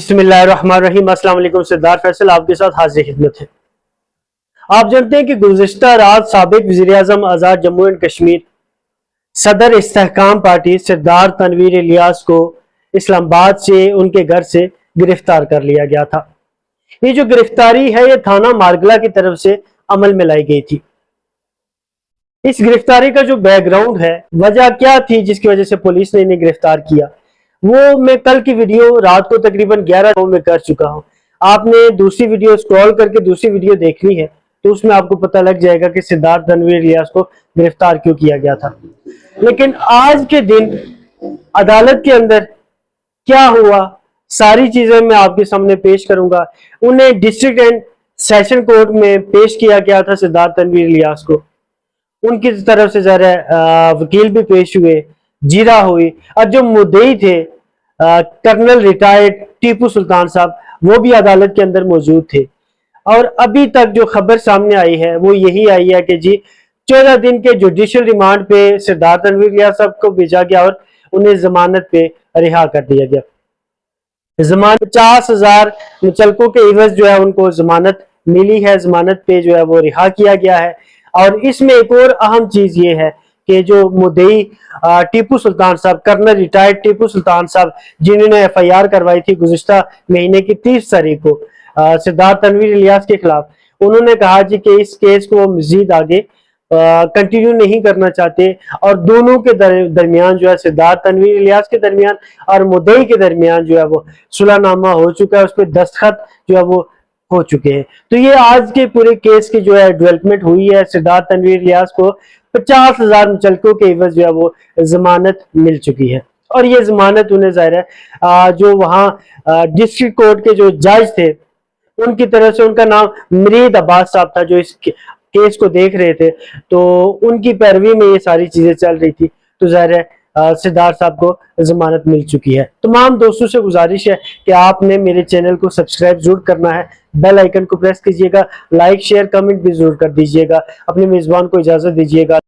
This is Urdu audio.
بسم اللہ الرحمن الرحیم۔ السلام علیکم، سردار فیصل آپ کے ساتھ حاضر خدمت ہے۔ آپ جانتے ہیں کہ گزشتہ رات سابق وزیر اعظم آزاد جموں اینڈ کشمیر صدر استحکام پارٹی سردار تنویر الیاس کو اسلام آباد سے ان کے گھر سے گرفتار کر لیا گیا تھا۔ یہ جو گرفتاری ہے یہ تھانہ مارگلہ کی طرف سے عمل میں لائی گئی تھی۔ اس گرفتاری کا جو بیک گراؤنڈ ہے، وجہ کیا تھی جس کی وجہ سے پولیس نے انہیں گرفتار کیا، وہ میں کل کی ویڈیو رات کو تقریباً 11 میں کر چکا ہوں۔ آپ نے دوسری ویڈیو سکرول کر کے دوسری ویڈیو دیکھنی ہے تو اس میں آپ کو پتہ لگ جائے گا کہ سردار تنویر الیاس کو گرفتار کیوں کیا گیا تھا۔ لیکن آج کے دن عدالت کے اندر کیا ہوا، ساری چیزیں میں آپ کے سامنے پیش کروں گا۔ انہیں ڈسٹرکٹ اینڈ سیشن کورٹ میں پیش کیا گیا تھا سردار تنویر الیاس کو، ان کی طرف سے ذرا وکیل بھی پیش ہوئے، جیرا ہوئی، اور جو مدعی تھے کرنل ریٹائرڈ ٹیپو سلطان صاحب وہ بھی عدالت کے اندر موجود تھے۔ اور ابھی تک جو خبر سامنے آئی ہے وہ یہی آئی ہے کہ 14 دن کے جوڈیشل ریمانڈ پہ سردار تنویر الیاس صاحب کو بھیجا گیا اور انہیں ضمانت پہ رہا کر دیا گیا۔ ضمانت 50,000 مچلکوں کے عوض جو ہے ان کو ضمانت ملی ہے، ضمانت پہ جو ہے وہ رہا کیا گیا ہے۔ اور اس میں ایک اور اہم چیز یہ ہے کہ جو مدعی ٹیپو سلطان صاحب، کرنل ریٹائرڈ ٹیپو سلطان صاحب، جنہوں نے FIR کروائی تھی گزشتہ مہینے کی 30 تاریخ کو سردار تنویر الیاس کے خلاف، انہوں نے کہا کہ اس کیس کو وہ مزید آگے کنٹینیو نہیں کرنا چاہتے، اور دونوں کے درمیان جو ہے سردار تنویر الیاس کے درمیان اور مدعی کے درمیان جو ہے وہ صلح نامہ ہو چکا ہے، اس پہ دستخط جو ہے وہ ہو چکے ہیں۔ تو یہ آج کے پورے کیس کی جو ہے ڈیولپمنٹ ہوئی ہے، سردار تنویر الیاس کو 50,000 مچلکوں کے عوض جو ہے وہ ضمانت مل چکی ہے۔ اور یہ ضمانت انہیں ظاہر ہے جو وہاں ڈسٹرکٹ کورٹ کے جو جج تھے ان کی طرف سے، ان کا نام مرید عباس صاحب تھا جو اس کیس کو دیکھ رہے تھے، تو ان کی پیروی میں یہ ساری چیزیں چل رہی تھی، تو ظاہر ہے سردار صاحب کو ضمانت مل چکی ہے۔ تمام دوستوں سے گزارش ہے کہ آپ نے میرے چینل کو سبسکرائب ضرور کرنا ہے، بیل آئیکن کو پریس کیجئے گا، لائک شیئر کمنٹ بھی ضرور کر دیجئے گا۔ اپنے میزبان کو اجازت دیجئے گا۔